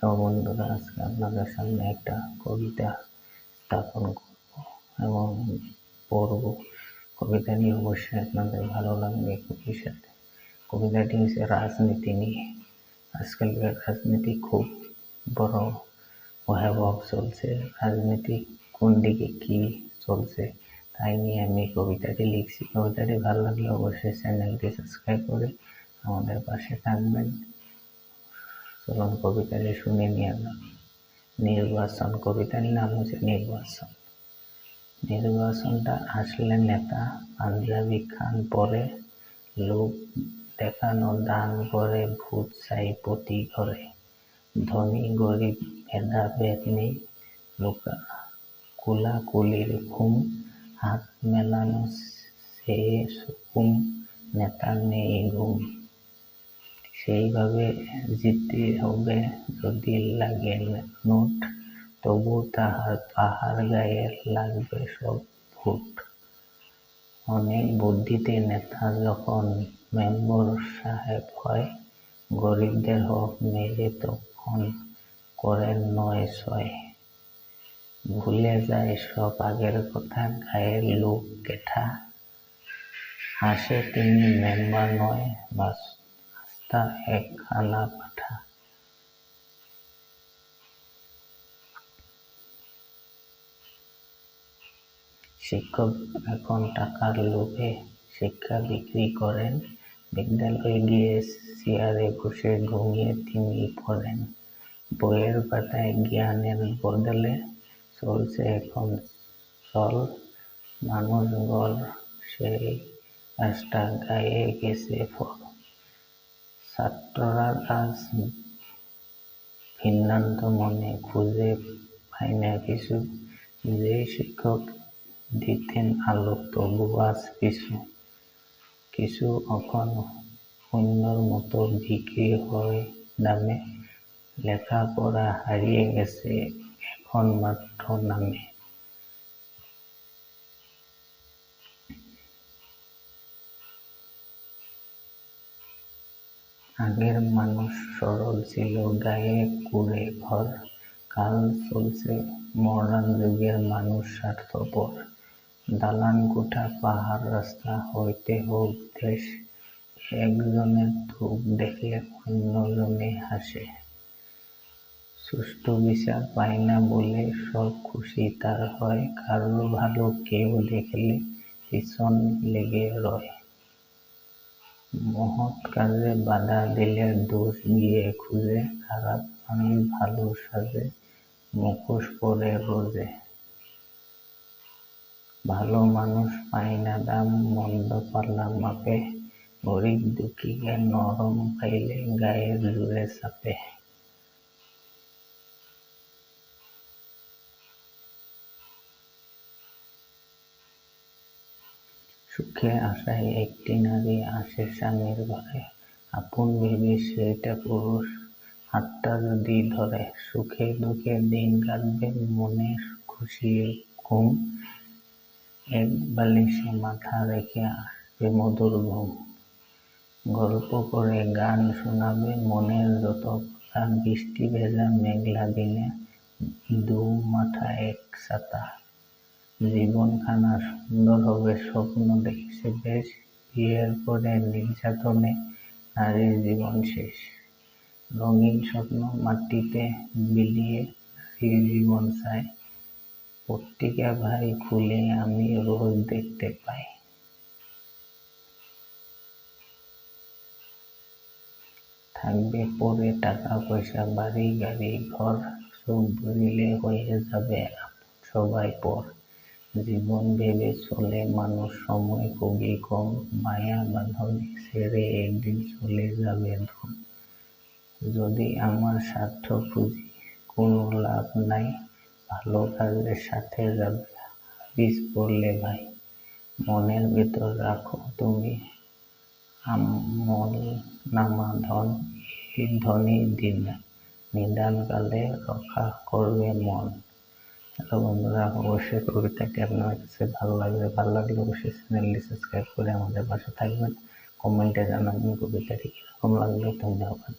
তো বন্ধুরা, আজকে আপনাদের সামনে একটা কবিতা স্থাপন করব এবং পড়ব। কবিতা নিয়ে অবশ্যই আপনাদের ভালো লাগবে। কবির সাথে কবিতাটি হচ্ছে রাজনীতি নিয়ে। আজকালকার রাজনীতি খুব বড় ভয়াবহ চলছে। রাজনীতি কোন দিকে কি চলছে তাই নিয়ে আমি কবিতাটি লিখছি। কবিতাটি ভালো লাগলে অবশ্যই চ্যানেলটি সাবস্ক্রাইব করে আমাদের পাশে থাকবেন। চলুন কবিতাটি শুনে নিয়ে নির্বাচন। কবিতার নাম হচ্ছে নির্বাচন। নির্বাচনটা আসলে নেতা পাঞ্জাবি খান পরে, লোক দেখানো দান করে, ভূত চাই প্রতি ঘরে। ধনী গরিব ভেদাভেদ নেই, কোলাকুলির ঘুম, হাত মেলানো সে সুকুম, নেতার নেই ঘুম। সেইভাবে জিততে হবে যদি লাগে নোট, তবু তাহার পাহাড় গায়ে লাগবে সব ভোট। অনেক বুদ্ধিতে নেতা যখন মেম্বার সাহেব হয়, গরিবদের হক মেরে তখন করেন ৯-৬। ভুলে যায় সব আগের কথা, গায়ের লোক গেঠা, হাসে তিনি মেম্বার নয়, আস্থা এক আনা পাঠা। শিক্ষক এখন টাকার লোভে শিক্ষা বিক্রি করেন, বিদ্যালয়ে গিয়ে চেয়ারে বসে ঘুমিয়ে তিনি পড়েন। বইয়ের পাতায় জ্ঞানের বদলে চলছে এখন চল মানুষ গড়, সেই কাজটা গায়ে গেছে ফল। ছাত্ররা আজ ভিন্নান্ত মনে খুঁজে পায় না কিছু, যে শিক্ষক দিতেন আলোক তবু আজ কিছু এখন অন্যর মতো বিক্রি হয় দামে। লেখাপড়া হারিয়ে গেছে এখন মাত্র নামে। আগের মানুষ সরল ছিল, গায়ে কুড়ে ঘর, কাল চলছে মডার্ন যুগের মানুষ স্বার্থপর। দালান কোঠা পাহাড় রাস্তা হইতে হোক দেশ, একজনের ধূপ দেখলে অন্যজনে হাসে। সুষ্ঠু বিচার পায় না বলে সব খুশি তার হয়, কারোর ভালো কেউ দেখলে পিছন লেগে রয়। মহৎ কাজে বাধা দিলে দোষ গিয়ে খুঁজে, খারাপ মানুষ ভালো সাজে মুখোশ পরে রোজে। ভালো মানুষ পায় না দাম মন্দ পাল্লা মাপে, গরিব দুঃখীকে নরম পাইলে গায়ের জোরে চাপে। সুখে আশায় একটি নারী আসে স্বামীর ঘরে, আপন ভেবে সেটা পুরুষ হাতটা যদি ধরে। সুখে দুঃখে দিন কাটবে মনে খুশির ঘুম, এক বালিশে মাথা রেখে আসবে মধুর ঘুম। গল্প করে গান শোনাবে মনের যত কথা, বৃষ্টি ভেজা মেঘলা দিনে দু মাথা এক ছাতা। জীবনখানা সুন্দর হবে স্বপ্ন দেখছে বেশ, বিয়ের পরে নির্যাতনে নারীর জীবন শেষ। রঙিন স্বপ্ন মাটিতে বিলিয়ে নারীর জীবন চায়, পত্রিকা ভাই খুলে আমি রোজ দেখতে পাই। থাকবে পরে টাকা পয়সা বাড়ি গাড়ি ঘর, চোখ বুঝিলে হয়ে যাবে সবাই পর। জীবন ভেবে চলে মানুষ সময় খুবই কম, মায়া বাঁধনে ছেড়ে একদিন চলে যাবে ধন। যদি আমার স্বার্থ খুঁজি কোনো লাভ নাই, ভালো কাজের সাথে যাবে হাদিস পড়লে ভাই। মনের ভেতর রাখো তুমি আমল নামা ধন, এই ধনী নিদানকালে রক্ষা করবে মন। হ্যালো বন্ধুরা, অবশ্যই কবিতাটি আপনার কাছে ভালো লাগলে অবশ্যই চ্যানেলটি সাবস্ক্রাইব করে আমাদের পাশে থাকবেন। কমেন্টে জানাবেন কবিতাটি কীরকম লাগলো। ধন্যবাদ।